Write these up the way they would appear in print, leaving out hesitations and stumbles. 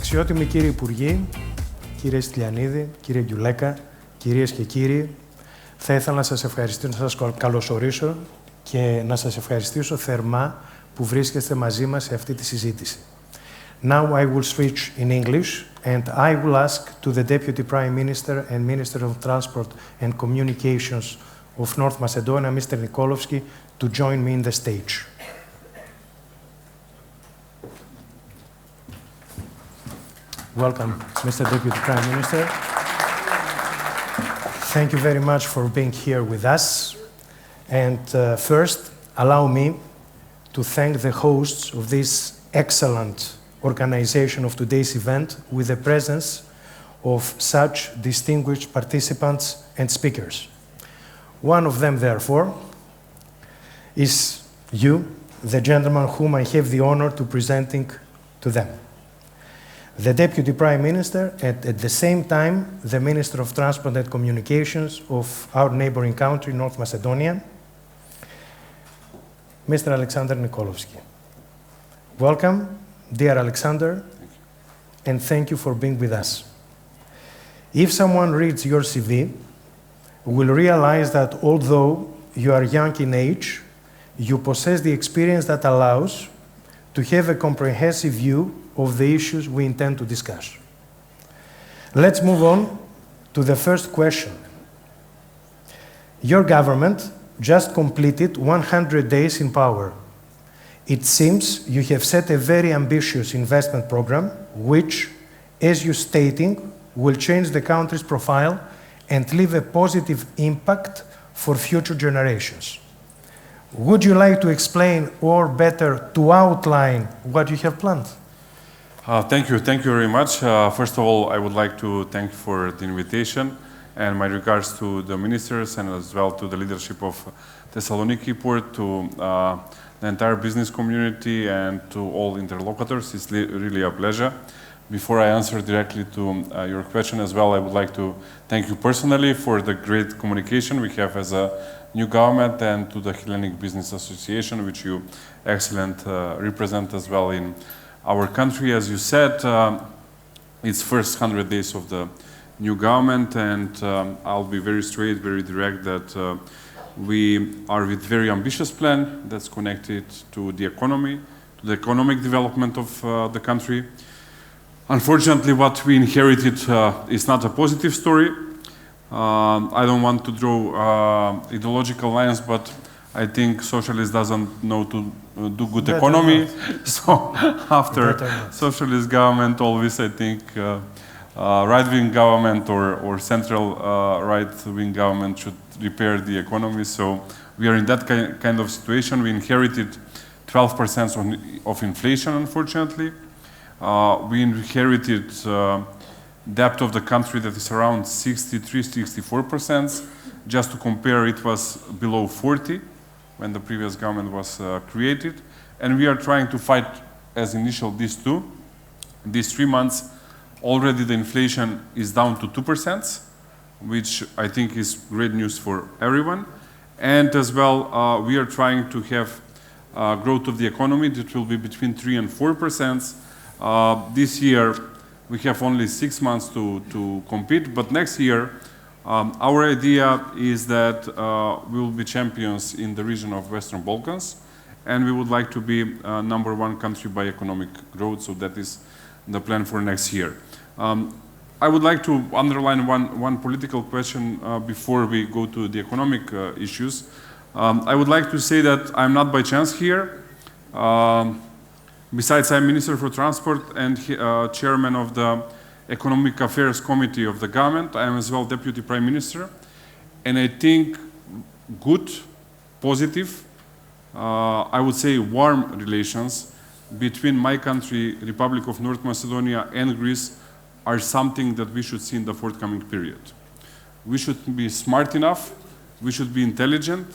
Αξιότιμοι κύριοι Υπουργοί, κύριε Στυλιανίδη, κύριε Γκιουλέκα, κυρίες και κύριοι, θα ήθελα να σας ευχαριστήσω, να σας καλωσορίσω και να σας ευχαριστήσω θερμά που βρίσκεστε μαζί μας σε αυτή τη συζήτηση. Now I will switch in English and I will ask to the Deputy Prime Minister and Minister of Transport and Communications of North Macedonia, Mr. Nikoloski, to join me in the stage. Welcome, Mr. Deputy Prime Minister. Thank you very much for being here with us. And first, allow me to thank the hosts of this excellent organization of today's event with the presence of such distinguished participants and speakers. One of them, therefore, is you, the gentleman whom I have the honor to presenting to them. The Deputy Prime Minister, and at the same time, the Minister of Transport and Communications of our neighboring country, North Macedonia, Mr. Aleksandar Nikoloski. Welcome, dear Alexander, and thank you for being with us. If someone reads your CV, will realize that although you are young in age, you possess the experience that allows to have a comprehensive view of the issues we intend to discuss. Let's move on to the first question. Your government just completed 100 days in power. It seems you have set a very ambitious investment program, which, as you're stating, will change the country's profile and leave a positive impact for future generations. Would you like to explain, or better, to outline what you have planned? Thank you very much. First of all, I would like to thank you for the invitation and my regards to the ministers and as well to the leadership of Thessaloniki port, to the entire business community and to all interlocutors. It's really a pleasure. Before I answer directly to your question as well, I would like to thank you personally for the great communication we have as a new government, and to the Hellenic Business Association, which you excellent represent as well in our country. As you said, it's first 100 days of the new government, and I'll be very straight, very direct that we are with very ambitious plan that's connected to the economy, to the economic development of the country. Unfortunately, what we inherited is not a positive story. I don't want to draw ideological lines, but I think socialist doesn't know to do good economy. So after socialist government, always I think right-wing government or central right-wing government should repair the economy. So we are in that kind of situation. We inherited 12% of inflation, unfortunately. We inherited debt of the country that is around 63-64%. Just to compare, it was below 40 when the previous government was created. And we are trying to fight as initial these two. These 3 months, already the inflation is down to 2%, which I think is great news for everyone. And as well, we are trying to have growth of the economy that will be between 3 and 4%. This year, we have only 6 months to compete, but next year, our idea is that we will be champions in the region of Western Balkans, and we would like to be #1 country by economic growth, so that is the plan for next year. I would like to underline one political question before we go to the economic issues. I would like to say that I'm not by chance here. Besides, I'm Minister for Transport and Chairman of the Economic Affairs Committee of the government. I am as well Deputy Prime Minister. And I think good, positive, I would say warm relations between my country, Republic of North Macedonia, and Greece are something that we should see in the forthcoming period. We should be smart enough, we should be intelligent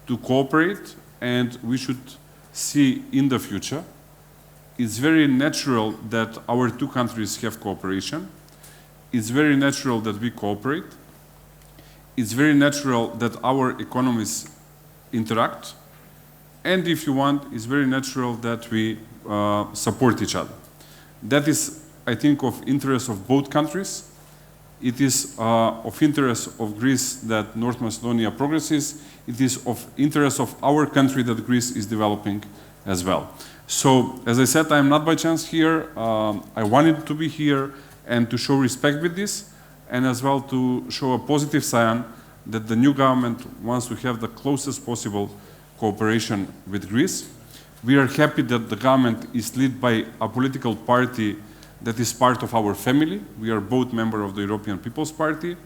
to cooperate, and we should see in the future. It's very natural that our two countries have cooperation. It's very natural that we cooperate. It's very natural that our economies interact. And if you want, it's very natural that we support each other. That is I think, of interest of both countries. It is of interest of Greece that North Macedonia progresses. It is of interest of our country that Greece is developing as well. So, as I said, I am not by chance here. I wanted to be here and to show respect with this, and as well to show a positive sign that the new government wants to have the closest possible cooperation with Greece. We are happy that the government is led by a political party that is part of our family. We are both members of the European People's Party.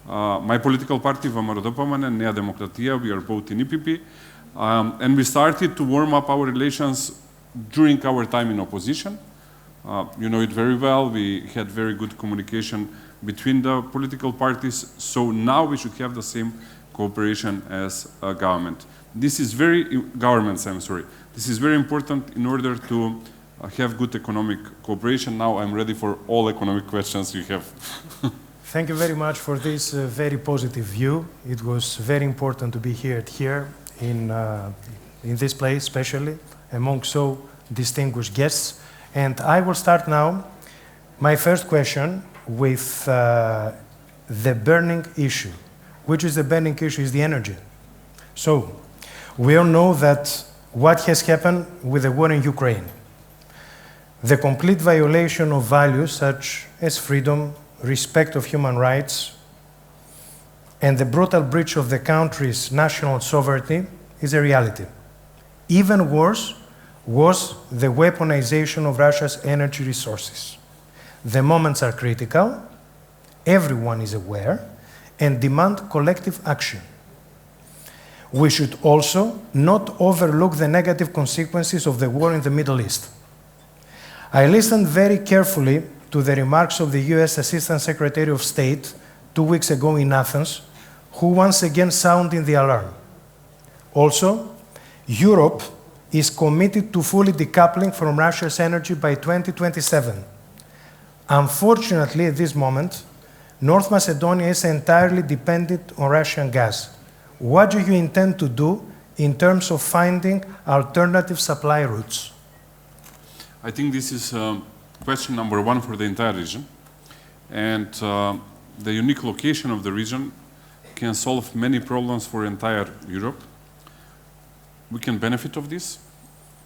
My political party, Vamarodopamane and Nea Demokratia, we are both in EPP. And we started to warm up our relations during our time in opposition. You know it very well. We had very good communication between the political parties. So now we should have the same cooperation as a government. This is governments, I'm sorry. This is very important in order to have good economic cooperation. Now I'm ready for all economic questions you have. Thank you very much for this very positive view. It was very important to be here in this place, especially among so distinguished guests. And I will start now my first question with the burning issue. Which is the burning issue is the energy. So we all know that what has happened with the war in Ukraine, the complete violation of values such as freedom, respect of human rights, and the brutal breach of the country's national sovereignty is a reality. Even worse was the weaponization of Russia's energy resources. The moments are critical, everyone is aware, and demand collective action. We should also not overlook the negative consequences of the war in the Middle East. I listened very carefully to the remarks of the US Assistant Secretary of State 2 weeks ago in Athens, who once again sounded the alarm. Also, Europe is committed to fully decoupling from Russia's energy by 2027. Unfortunately, at this moment, North Macedonia is entirely dependent on Russian gas. What do you intend to do in terms of finding alternative supply routes? I think this is question number one for the entire region. And the unique location of the region can solve many problems for entire Europe. We can benefit of this,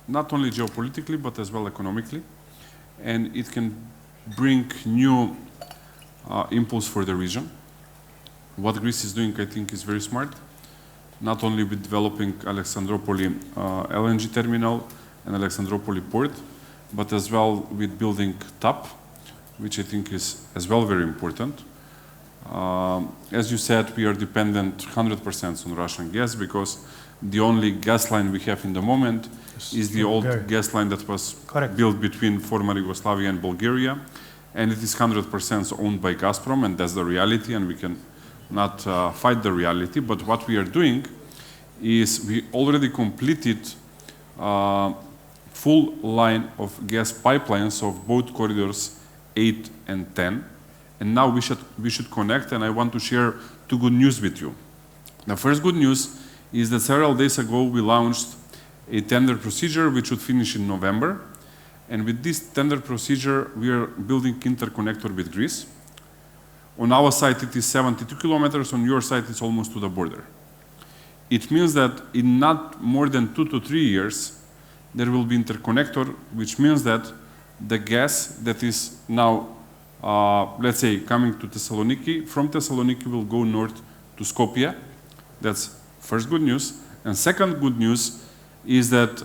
not only geopolitically, but as well economically. And it can bring new impulse for the region. What Greece is doing, I think, is very smart. Not only with developing Alexandropoli LNG terminal and Alexandropoli port, but as well with building TAP, which I think is as well very important. As you said, we are dependent 100% on Russian gas because the only gas line we have in the moment is the old gas line that was built between former Yugoslavia and Bulgaria. And it is 100% owned by Gazprom, and that's the reality, and we can not fight the reality. But what we are doing is we already completed full line of gas pipelines of both corridors 8 and 10. And now we should connect, and I want to share two good news with you. The first good news is that several days ago we launched a tender procedure which should finish in November. And with this tender procedure, we are building interconnector with Greece. On our side, it is 72 kilometers. On your side, it's almost to the border. It means that in not more than 2 to 3 years, there will be interconnector, which means that the gas that is now, let's say, coming to Thessaloniki, from Thessaloniki will go north to Skopje. That's first good news. And second good news is that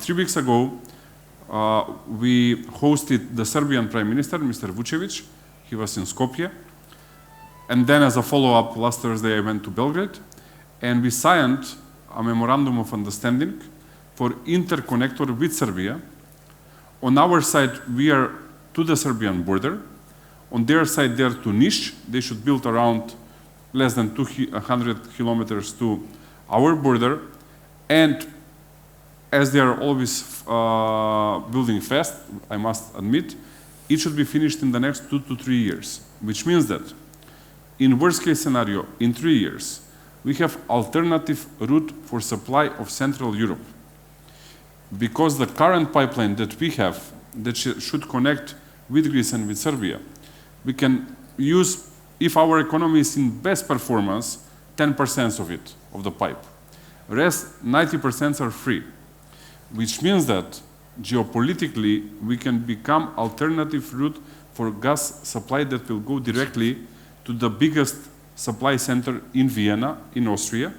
3 weeks ago, we hosted the Serbian Prime Minister, Mr. Vučević. He was in Skopje. And then as a follow-up, last Thursday I went to Belgrade, and we signed a memorandum of understanding for interconnector with Serbia. On our side, we are to the Serbian border. On their side, they are to Niš. They should build around less than 200 kilometers to our border. And as they are always building fast, I must admit, it should be finished in the next 2 to 3 years, which means that in worst case scenario, in 3 years, we have alternative route for supply of Central Europe. Because the current pipeline that we have, that should connect with Greece and with Serbia. We can use, if our economy is in best performance, 10% of it, of the pipe. Rest, 90% are free, which means that geopolitically we can become alternative route for gas supply that will go directly to the biggest supply center in Vienna, in Austria,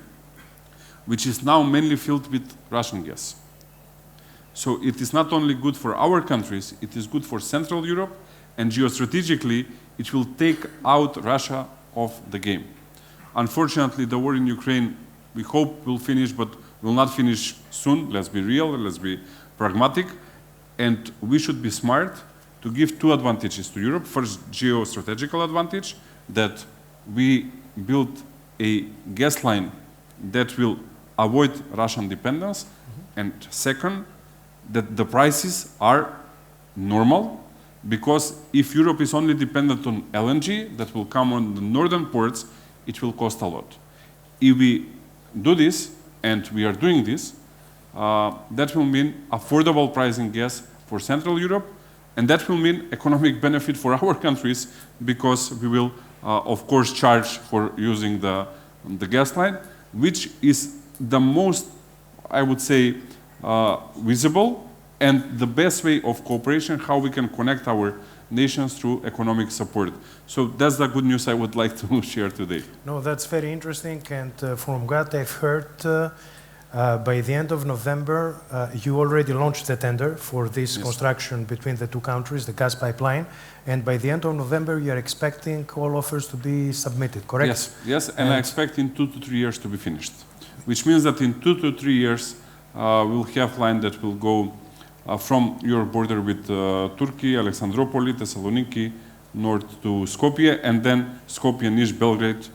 which is now mainly filled with Russian gas. So it is not only good for our countries, it is good for Central Europe, and geostrategically it will take out Russia of the game. Unfortunately, the war in Ukraine, we hope will finish, but will not finish soon. Let's be real, let's be pragmatic, and we should be smart to give two advantages to Europe. First, geostrategical advantage, that we build a gas line that will avoid Russian dependence, and second, that the prices are normal, because if Europe is only dependent on LNG that will come on the northern ports, it will cost a lot. If we do this, and we are doing this, that will mean affordable price in gas for Central Europe, and that will mean economic benefit for our countries, because we will, of course, charge for using the gas line, which is the most, I would say, visible and the best way of cooperation, how we can connect our nations through economic support. So that's the good news I would like to share today. No, that's very interesting, and from what I've heard, by the end of November, you already launched the tender for this construction between the two countries, the gas pipeline, and by the end of November you are expecting all offers to be submitted, correct? Yes, yes, and I expect in 2 to 3 years to be finished, which means that in 2 to 3 years we'll have line that will go from your border with Turkey, Aleksandropoli, Thessaloniki, north to Skopje, and then Skopje, Niš, Belgrade,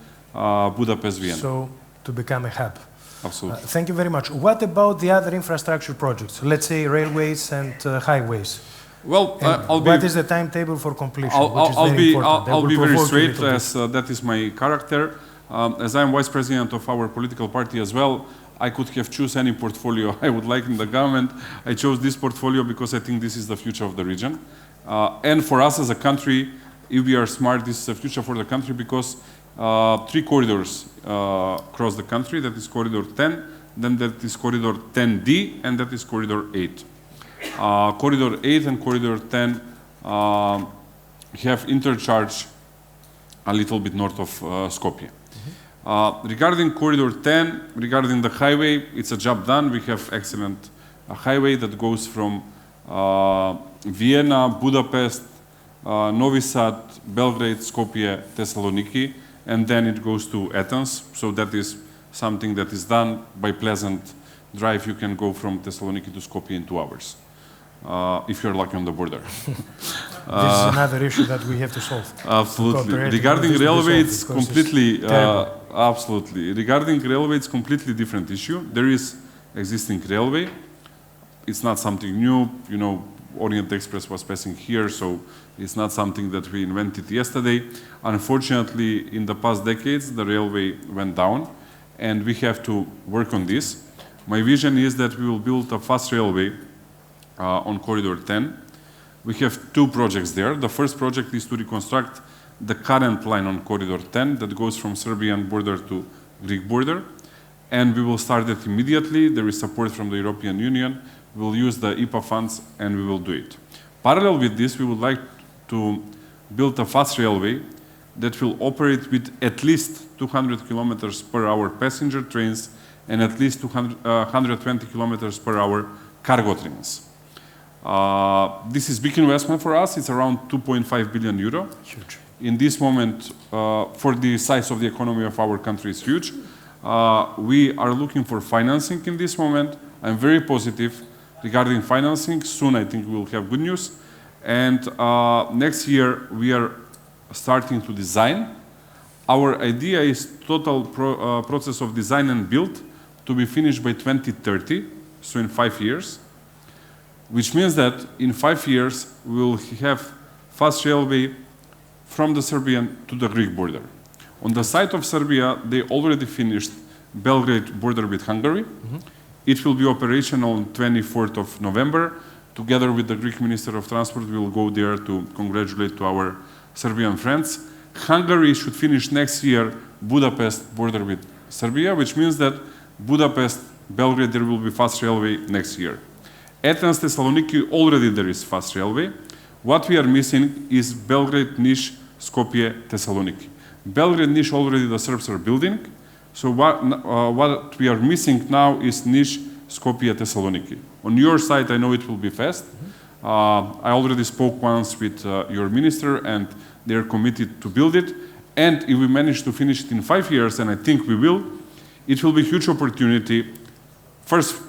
Budapest, Vienna. So, to become a hub. Absolutely. Thank you very much. What about the other infrastructure projects? Let's say railways and highways. Well, what is the timetable for completion? I'll be very straight, as that is my character. As I am vice president of our political party as well, I could have chosen any portfolio I would like in the government. I chose this portfolio because I think this is the future of the region. And for us as a country, if we are smart, this is the future for the country, because 3 corridors cross the country. That is Corridor 10, then that is Corridor 10D, and that is Corridor 8. Corridor 8 and Corridor 10 have interchange a little bit north of Skopje. Regarding Corridor 10, regarding the highway, it's a job done. We have excellent highway that goes from Vienna, Budapest, Novi Sad, Belgrade, Skopje, Thessaloniki, and then it goes to Athens. So that is something that is done by pleasant drive. You can go from Thessaloniki to Skopje in 2 hours, if you're lucky on the border. This is another issue that we have to solve. Absolutely. Regarding railway, it's completely absolutely. Regarding railway, it's completely different issue. There is existing railway. It's not something new. You know, Orient Express was passing here, so it's not something that we invented yesterday. Unfortunately, in the past decades, the railway went down, and we have to work on this. My vision is that we will build a fast railway on Corridor 10. We have 2 projects there. The first project is to reconstruct the current line on Corridor 10 that goes from Serbian border to Greek border, and we will start it immediately. There is support from the European Union. We will use the IPA funds, and we will do it. Parallel with this, we would like to build a fast railway that will operate with at least 200 kilometers per hour passenger trains and at least 120 kilometers per hour cargo trains. This is big investment for us. It's around 2.5 billion euro. Huge. In this moment, for the size of the economy of our country, is huge. We are looking for financing in this moment. I'm very positive regarding financing. Soon, I think we will have good news. And next year, we are starting to design. Our idea is total process of design and build to be finished by 2030, so in 5 years. Which means that in 5 years, we will have fast railway from the Serbian to the Greek border. On the side of Serbia, they already finished Belgrade border with Hungary. It will be operational on 24th of November. together with the Greek Minister of Transport, we will go there to congratulate to our Serbian friends. Hungary should finish next year Budapest border with Serbia, which means that Budapest, Belgrade, there will be fast railway next year. Athens, Thessaloniki, already there is fast railway. What we are missing is Belgrade, Niš, Skopje, Thessaloniki. Belgrade, Niš, already the Serbs are building. So what we are missing now is Niš, Skopje, Thessaloniki. On your side, I know it will be fast. I already spoke once with your minister, and they are committed to build it. And if we manage to finish it in 5 years, and I think we will, it will be a huge opportunity. First,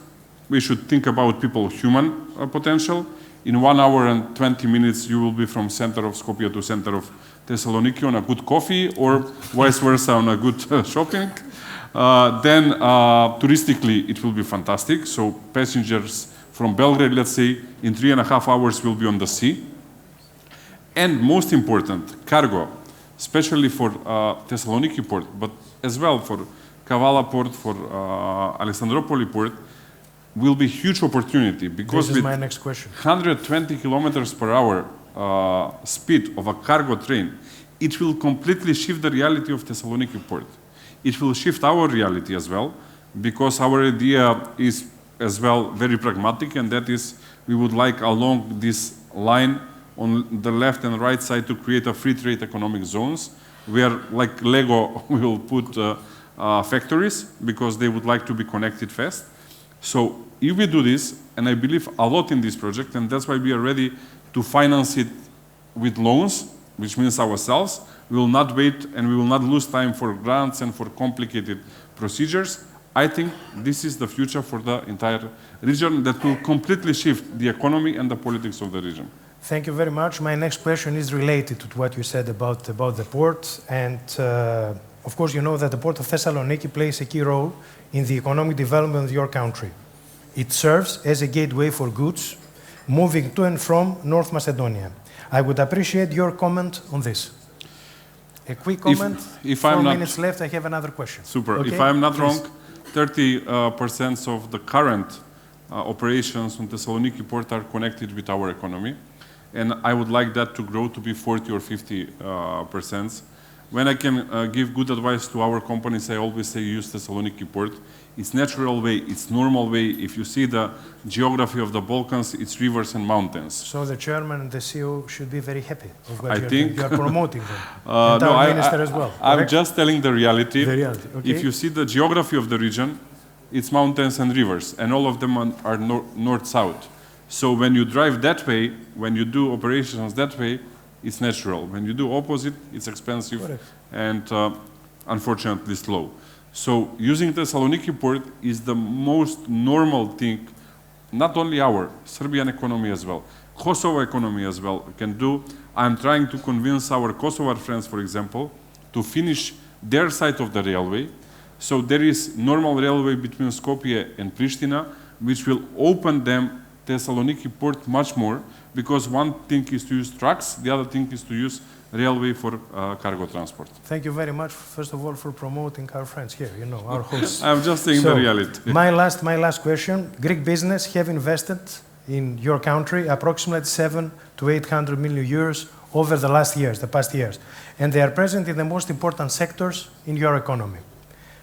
we should think about people's human potential. In 1 hour and 20 minutes, you will be from center of Skopje to center of Thessaloniki on a good coffee, or vice versa on a good shopping. Then touristically, it will be fantastic. So passengers from Belgrade, let's say, in 3.5 hours will be on the sea. And most important, cargo, especially for Thessaloniki port, but as well for Kavala port, for Alexandropoli port, will be huge opportunity, because this is my next question. 120 kilometers per hour speed of a cargo train, it will completely shift the reality of Thessaloniki port. It will shift our reality as well, because our idea is as well very pragmatic, and that is we would like along this line on the left and right side to create a free trade economic zones where, like Lego, we will put factories, because they would like to be connected fast. So if we do this, and I believe a lot in this project, and that's why we are ready to finance it with loans, which means ourselves, we will not wait and we will not lose time for grants and for complicated procedures. I think this is the future for the entire region that will completely shift the economy and the politics of the region. Thank you very much. My next question is related to what you said about the port. And of course, you know that the port of Thessaloniki plays a key role in the economic development of your country. It serves as a gateway for goods moving to and from North Macedonia. I would appreciate your comment on this. A quick comment. If 4 I'm not, minutes left, I have another question. Super. Okay? If I'm not Please. wrong, 30% of the current operations on Thessaloniki port are connected with our economy. And I would like that to grow to be 40 or 50%. When I can give good advice to our companies, I always say use Thessaloniki port. It's natural way, it's normal way. If you see the geography of the Balkans, it's rivers and mountains. So the chairman and the CEO should be very happy of what I think you are promoting them. And our minister as well. I'm correct? just telling the reality. The reality, okay. If you see the geography of the region, it's mountains and rivers, and all of them are north-south. So when you drive that way, when you do operations that way, it's natural. When you do opposite, it's expensive. Correct. And unfortunately slow. So using Thessaloniki port is the most normal thing, not only our Serbian economy as well, Kosovo economy as well can do. I'm trying to convince our Kosovar friends, for example, to finish their side of the railway. So there is normal railway between Skopje and Pristina, which will open them Thessaloniki port much more, because one thing is to use trucks, the other thing is to use railway for cargo transport. Thank you very much, first of all, for promoting our friends here, you know, our hosts. I'm just saying the reality. My last question. Greek business have invested in your country approximately 700 to 800 million euros over the past years. And they are present in the most important sectors in your economy.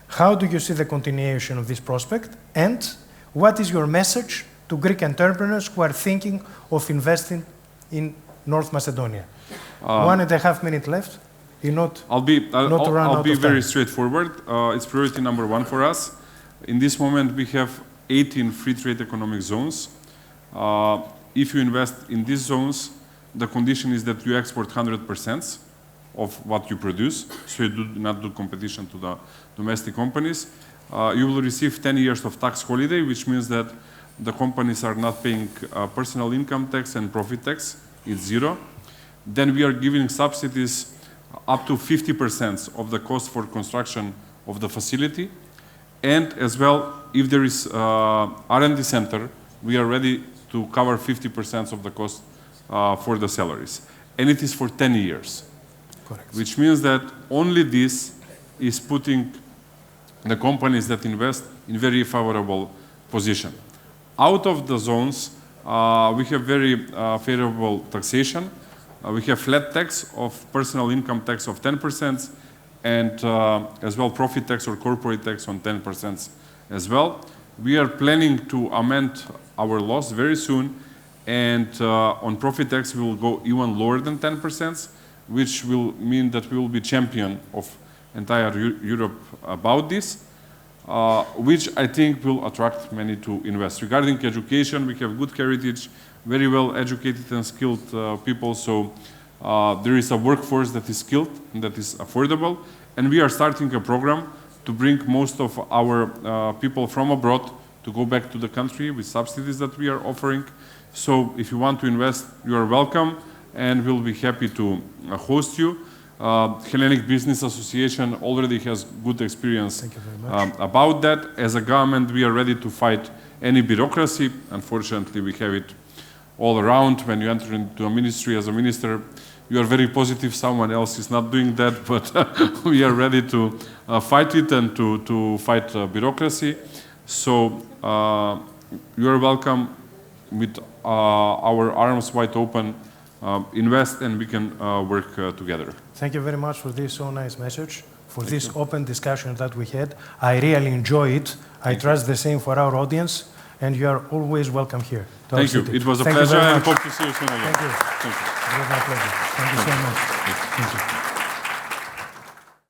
How do you see the continuation of this prospect? And what is your message to Greek entrepreneurs who are thinking of investing in North Macedonia? 1.5 minutes left. I'll be very straightforward. It's priority number 1 for us. In this moment, we have 18 free trade economic zones. If you invest in these zones, the condition is that you export 100% of what you produce, so you do not do competition to the domestic companies. You will receive 10 years of tax holiday, which means that the companies are not paying personal income tax and profit tax. It's 0. Then we are giving subsidies up to 50% of the cost for construction of the facility. And as well, if there is R&D center, we are ready to cover 50% of the cost for the salaries. And it is for 10 years. Correct. Which means that only this is putting the companies that invest in very favorable position. Out of the zones, We have very favorable taxation. We have flat tax of personal income tax of 10% and as well profit tax or corporate tax on 10% as well. We are planning to amend our laws very soon, and on profit tax we will go even lower than 10%, which will mean that we will be champion of entire Europe about this, which I think will attract many to invest. Regarding education, we have good heritage, very well educated and skilled people, so there is a workforce that is skilled and that is affordable, and we are starting a program to bring most of our people from abroad to go back to the country with subsidies that we are offering. So if you want to invest, you are welcome, and we'll be happy to host you. Hellenic Business Association already has good experience about that. As a government, we are ready to fight any bureaucracy. Unfortunately, we have it all around. When you enter into a ministry as a minister, you are very positive someone else is not doing that, but we are ready to fight it and to fight bureaucracy. So you are welcome with our arms wide open. Invest and we can work together. Thank you very much for this so nice message, for this open discussion that we had. I really enjoy it. I trust the same for our audience, and you are always welcome here. Thank you. It was a pleasure, and hope to see you soon again. Thank you. Thank you. It was my pleasure. Thank you so much. Thank you.